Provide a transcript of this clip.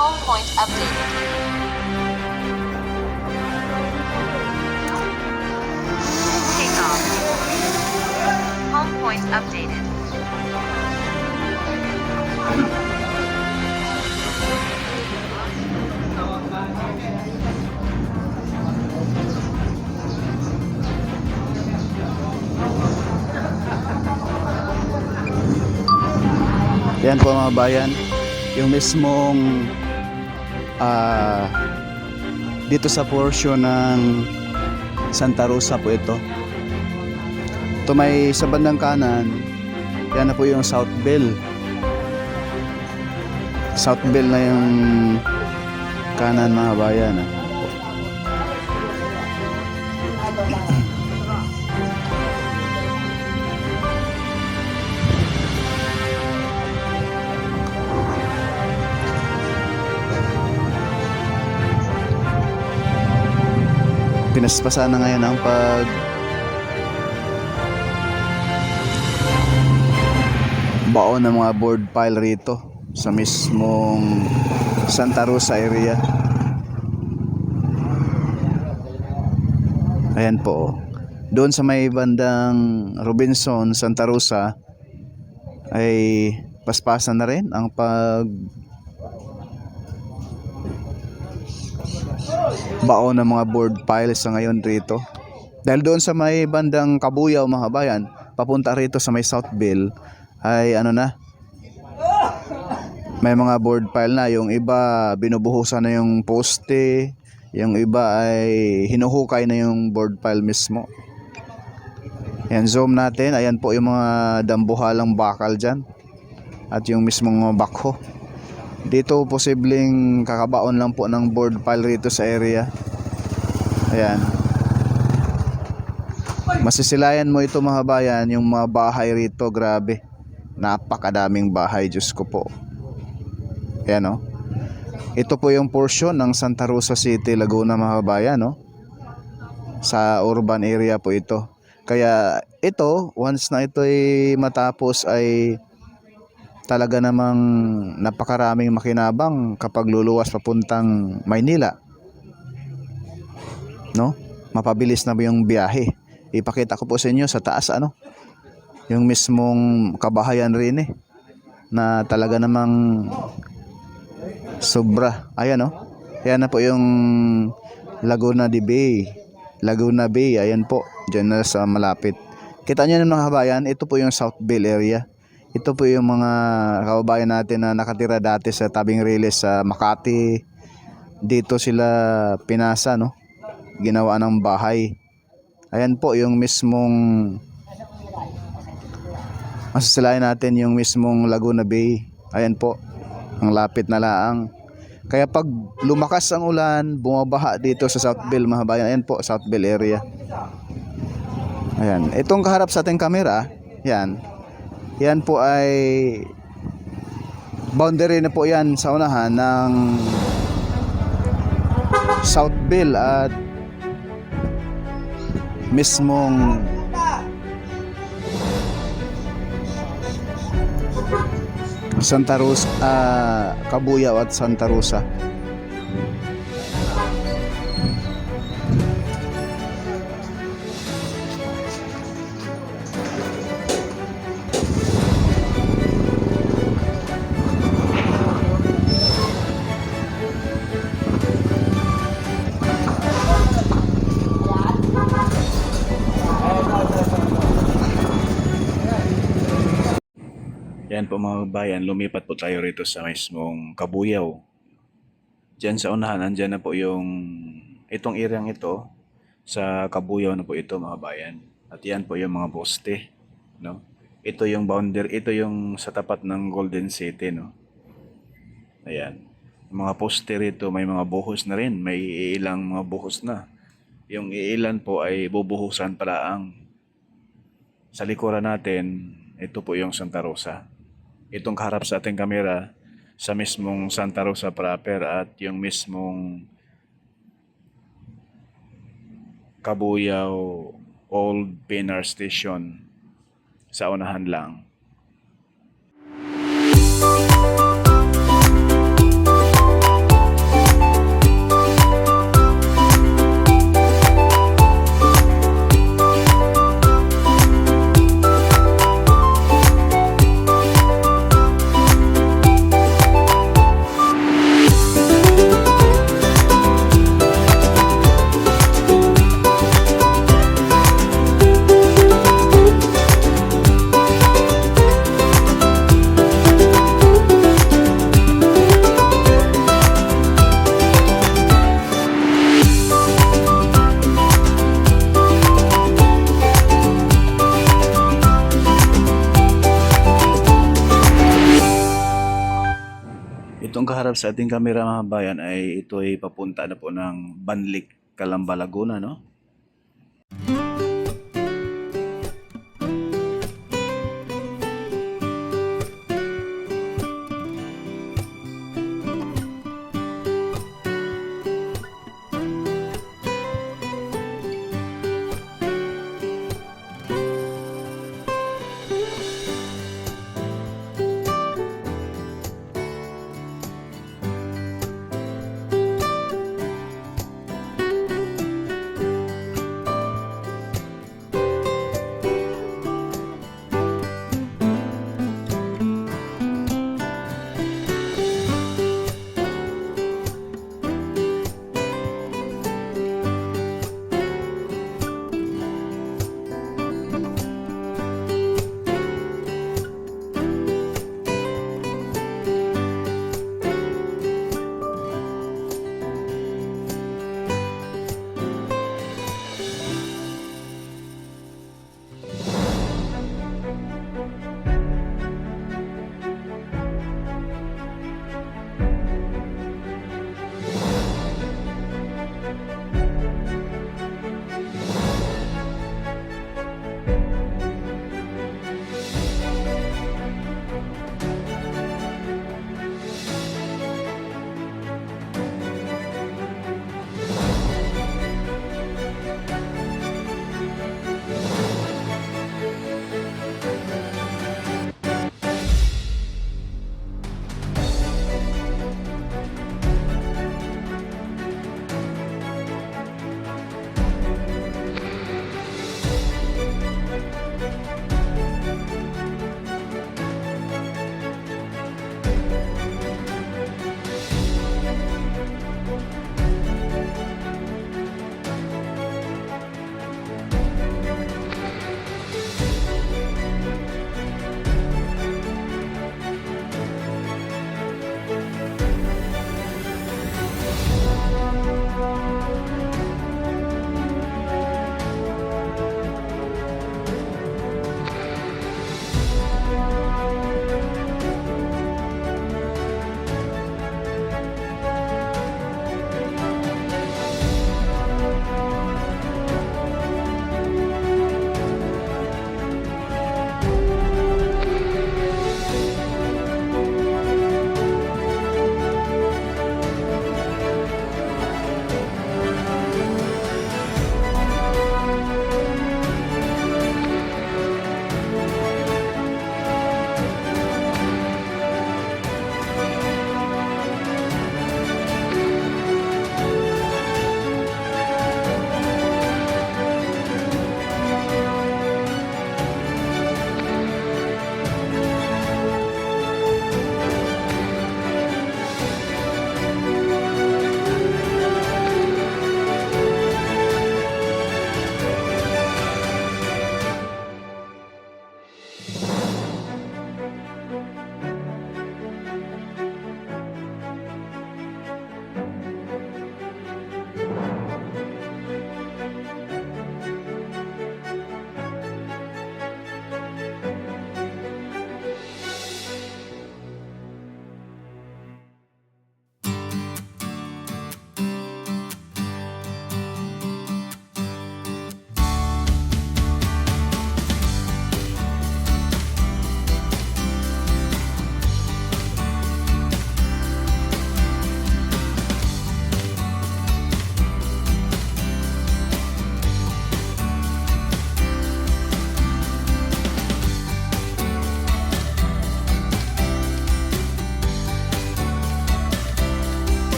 Home point updated. Takeoff. Home point updated. Yan po mga bayan, yung mismong dito sa portion ng Santa Rosa po ito. Ito may sa bandang kanan, yan na po yung South Bell. South Bell na yung kanan mga bayan. Pinaspasa na ngayon ang baon ng mga board pile rito sa mismong Santa Rosa area. Ayan po. Doon sa may bandang Robinson, Santa Rosa ay paspasan na rin ang baon ng mga board piles sa ngayon rito. Dahil doon sa may bandang Kabuyaw mga bayan, papunta rito sa may Southville ay ano na, may mga board pile na. Yung iba binubuhusan na yung poste, yung iba ay hinuhukay na yung board pile mismo. Yan, zoom natin. Ayan po yung mga dambuhalang bakal dyan at yung mismong backhoe. Dito posibleng kakabaon lang po ng board pile rito sa area. Ayan. Masisilayan mo ito mga bayan, yung mga bahay rito, grabe. Napakadaming bahay, Diyos ko po. Ayan o. Ito po yung portion ng Santa Rosa City, Laguna mga bayan, no? Sa urban area po ito. Kaya ito, once na ito ay matapos ay talaga namang napakaraming makinabang kapag luluwas papuntang Maynila, no? Mapabilis na yung biyahe. Ipakita ko po sa inyo sa taas ano, yung mismong kabahayan rin na talaga namang sobra. Ayan oh. Ayan na po yung Laguna de Bay. Laguna Bay, ayan po. Diyan na sa malapit. Kita nyo mga kabayan, ito po yung South Bell area. Ito po yung mga kababayan natin na nakatira dati sa Tabing Riles sa Makati. Dito sila pinasa, no? Ginawa ng bahay. Ayan po yung mismong masasalayan natin yung mismong Laguna Bay. Ayan po. Ang lapit na laang. Kaya pag lumakas ang ulan, bumabaha dito sa South Bell mga bayan. Ayan po, South Bell area. Ayan. Itong kaharap sa ating kamera, yan. Yan po ay boundary na po yan sa unahan ng South Bell at mismong Santa Rosa, Kabuyaw at Santa Rosa. Yan po mga bayan, lumipat po tayo rito sa mismong Kabuyaw. Diyan sa unahan, andyan na po yung itong iryang ito. Sa Kabuyaw na po ito mga bayan. At yan po yung mga poste, no? Ito yung boundary, ito yung sa tapat ng Golden City, no? Ayan. Yung mga poste rito, may mga buhos na rin. May ilang mga buhos na. Yung ilan po ay bubuhusan palaang. Sa likuran natin, ito po yung Santa Rosa. Itong kaharap sa ating kamera, sa mismong Santa Rosa proper at yung mismong Kabuyaw Old Pinar Station sa unahan lang. Itong kaharap sa ating kamera mga bayan ay ito ay papunta na po ng Banlik, Calamba, Laguna, no?